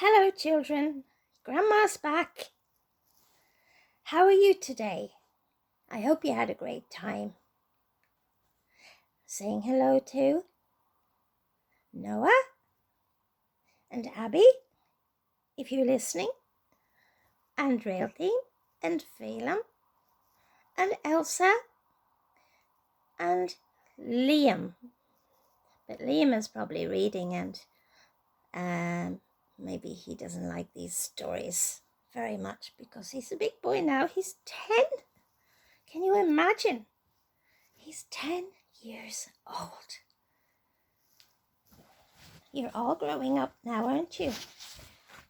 Hello, children. Grandma's back. How are you today? I hope you had a great time. Saying hello to Noah and Abby, if you're listening, and Raeltine and Phelim and Elsa and Liam. But Liam is probably reading and maybe he doesn't like these stories very much because he's a big boy now. He's 10. Can you imagine? He's 10 years old. You're all growing up now, aren't you?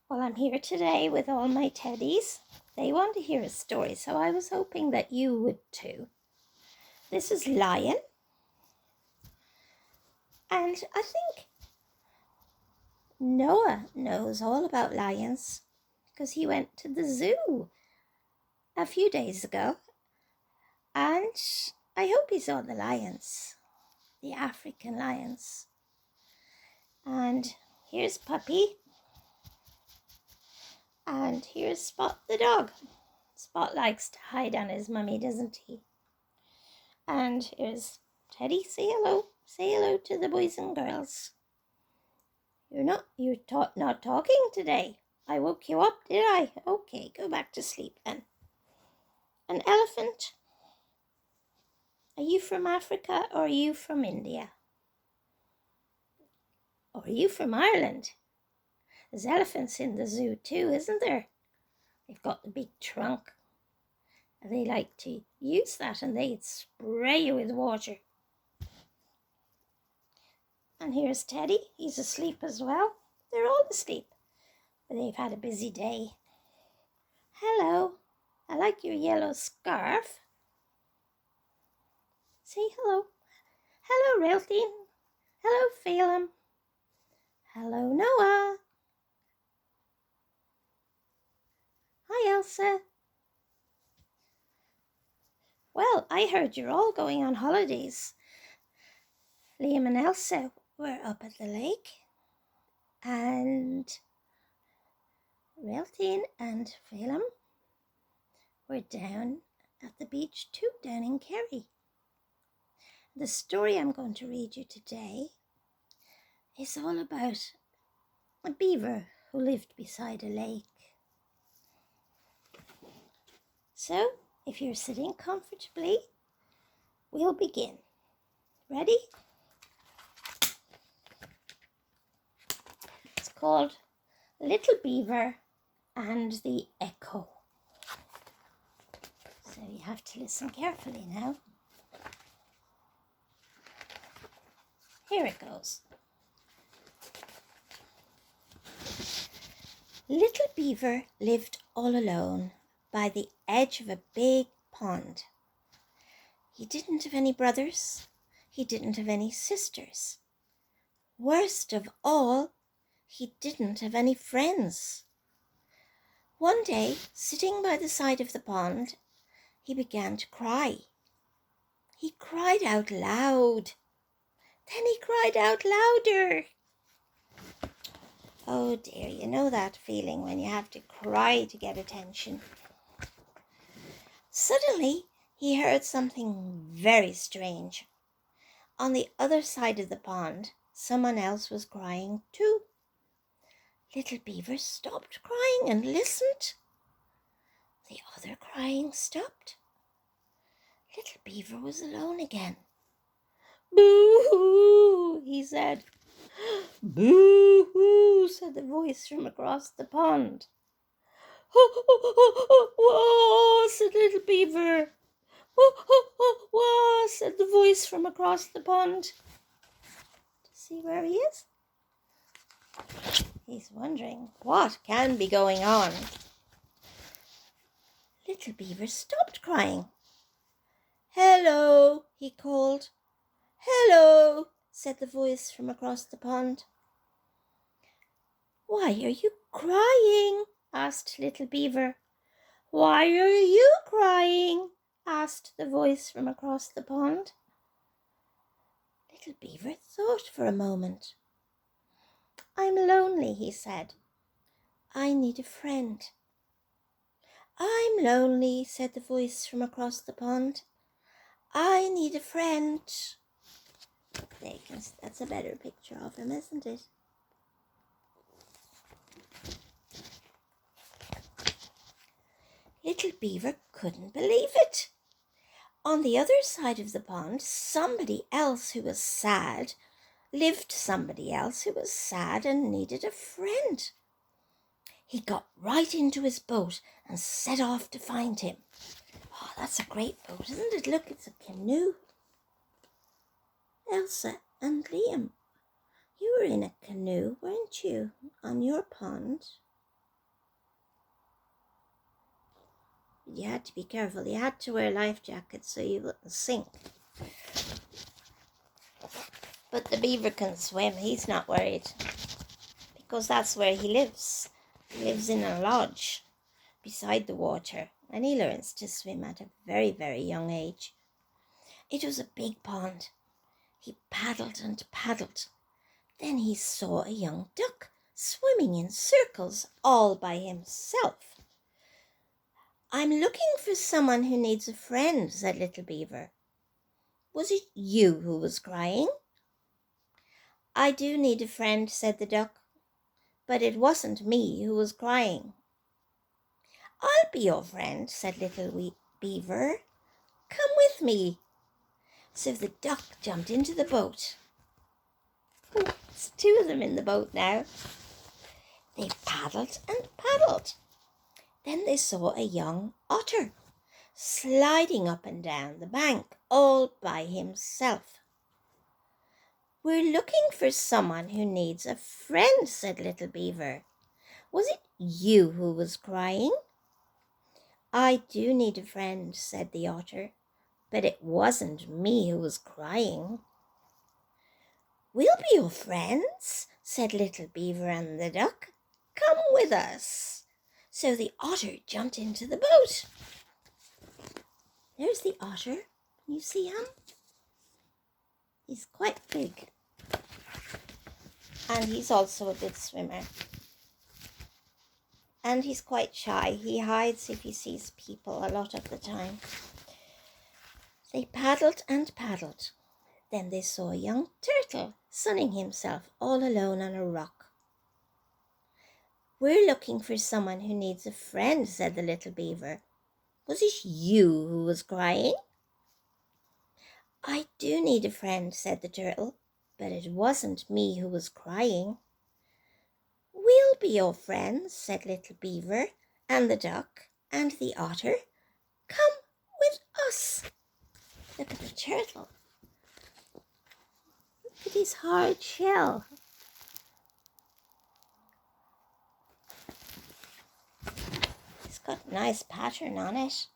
Well, I'm here today with all my teddies. They want to hear a story, so I was hoping that you would too. This is Lion. And I think Noah knows all about lions because he went to the zoo a few days ago. And I hope he saw the lions, the African lions. And here's Puppy. And here's Spot the dog. Spot likes to hide on his mummy, doesn't he? And here's Teddy. Say hello. Say hello to the boys and girls. You're not talking today. I woke you up, did I? Okay, go back to sleep then. An elephant. Are you from Africa or are you from India? Or are you from Ireland? There's elephants in the zoo too, isn't there? They've got the big trunk. And they like to use that and they spray you with water. And here's Teddy. He's asleep as well. They're all asleep. But they've had a busy day. Hello. I like your yellow scarf. Say hello. Hello, Raeltine. Hello, Phelim. Hello, Noah. Hi, Elsa. Well, I heard you're all going on holidays. Liam and Elsa were up at the lake. And Raeltine and Phelim were down at the beach too, down in Kerry. The story I'm going to read you today is all about a beaver who lived beside a lake. So, if you're sitting comfortably, we'll begin. Ready? It's called Little Beaver and the Echo. So you have to listen carefully now. Here it goes. Little Beaver lived all alone by the edge of a big pond. He didn't have any brothers. He didn't have any sisters. Worst of all, he didn't have any friends. One day, sitting by the side of the pond, he began to cry. He cried out loud. Then he cried out louder. Oh dear, you know that feeling when you have to cry to get attention. Suddenly, he heard something very strange. On the other side of the pond, someone else was crying too. Little Beaver stopped crying and listened. The other crying stopped. Little Beaver was alone again. "Boo-hoo," he said. "Boo-hoo," said the voice from across the pond. "Whoa," said Little Beaver. "Whoa," said the voice from across the pond. See where he is? He's wondering what can be going on. Little Beaver stopped crying. "Hello," he called. "Hello," said the voice from across the pond. "Why are you crying?" asked Little Beaver. "Why are you crying?" asked the voice from across the pond. Little Beaver thought for a moment. "I'm lonely," he said. I need a friend. I'm lonely, said the voice from across the pond. I need a friend. That's a better picture of him, isn't it? Little Beaver couldn't believe it. On the other side of the pond, somebody else who was sad and needed a friend. He got right into his boat and set off to find him. Oh, that's a great boat, isn't it? Look, it's a canoe. Elsa and Liam, you were in a canoe, weren't you, on your pond? You had to be careful. You had to wear life jackets so you wouldn't sink. But the beaver can swim. He's not worried because that's where he lives. He lives in a lodge beside the water, and he learns to swim at a very, very young age. It was a big pond. He paddled and paddled. Then he saw a young duck swimming in circles all by himself. I'm looking for someone who needs a friend, said Little Beaver. Was it you who was crying? I do need a friend, said the duck, but it wasn't me who was crying. I'll be your friend, said Little Beaver. Come with me. So the duck jumped into the boat. There's two of them in the boat now. They paddled and paddled. Then they saw a young otter sliding up and down the bank all by himself. We're looking for someone who needs a friend, said Little Beaver. Was it you who was crying? I do need a friend, said the otter, but it wasn't me who was crying. We'll be your friends, said Little Beaver and the duck. Come with us. So the otter jumped into the boat. There's the otter. Can you see him? He's quite big. And he's also a good swimmer. And he's quite shy. He hides if he sees people a lot of the time. They paddled and paddled. Then they saw a young turtle sunning himself all alone on a rock. We're looking for someone who needs a friend, said the Little Beaver. Was it you who was crying? I do need a friend, said the turtle, but it wasn't me who was crying. We'll be your friends, said Little Beaver and the duck and the otter. Come with us. Look at the turtle. Look at his hard shell. It's got a nice pattern on it.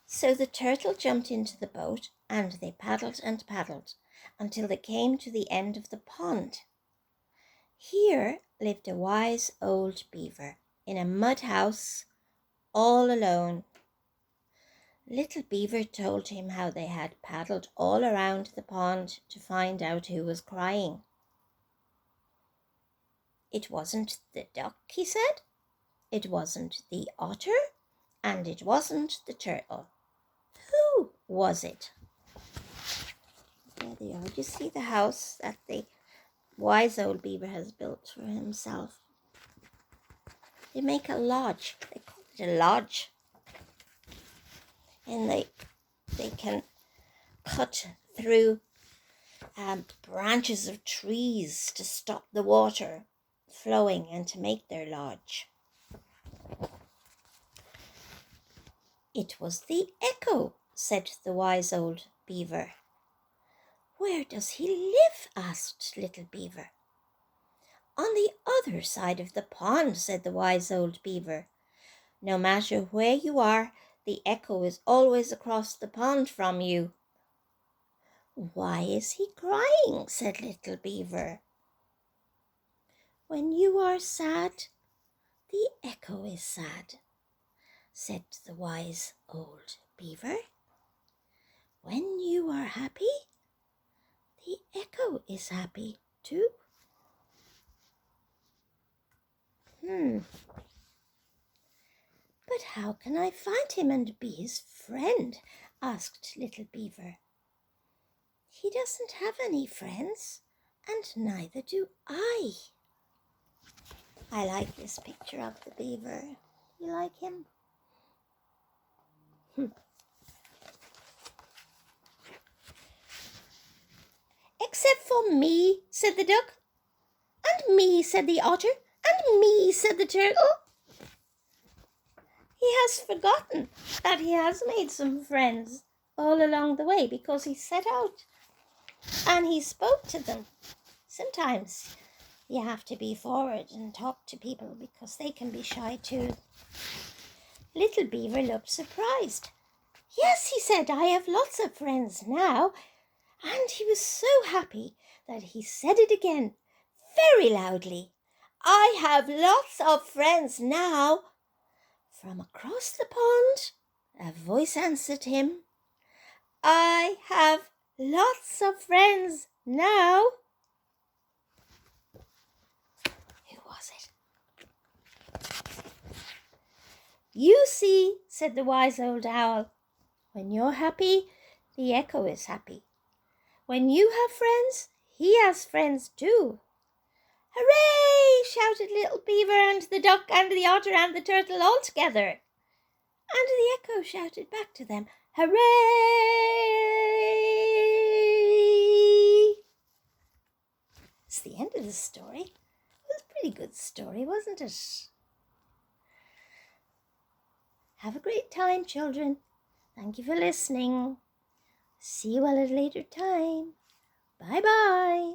So the turtle jumped into the boat and they paddled and paddled until they came to the end of the pond. Here lived a wise old beaver in a mud house all alone. Little Beaver told him how they had paddled all around the pond to find out who was crying. It wasn't the duck, he said. It wasn't the otter, and it wasn't the turtle. Who was it? There they are. Do you see the house that the wise old beaver has built for himself? They make a lodge. They call it a lodge. And they can cut through branches of trees to stop the water flowing and to make their lodge. It was the echo, said the wise old beaver. Where does he live? Asked Little Beaver. On the other side of the pond, said the wise old beaver. No matter where you are, the echo is always across the pond from you. Why is he crying? Said Little Beaver. When you are sad, the echo is sad, said the wise old beaver. When you are happy, the echo is happy too. But how can I find him and be his friend? Asked Little Beaver. He doesn't have any friends, and neither do I. I like this picture of the beaver. You like him? Except for me, said the duck. And me, said the otter. And me, said the turtle. He has forgotten that he has made some friends all along the way because he set out and he spoke to them. Sometimes you have to be forward and talk to people because they can be shy too. Little Beaver looked surprised. Yes, he said, I have lots of friends now. And he was so happy that he said it again, very loudly. I have lots of friends now. From across the pond, a voice answered him. I have lots of friends now. Who was it? You see, said the wise old owl, when you're happy, the echo is happy. When you have friends, he has friends too. Hooray! Shouted Little Beaver and the duck and the otter and the turtle all together. And the echo shouted back to them, hooray! It's the end of the story. It was a pretty good story, wasn't it? Have a great time, children. Thank you for listening. See you all at a later time. Bye-bye.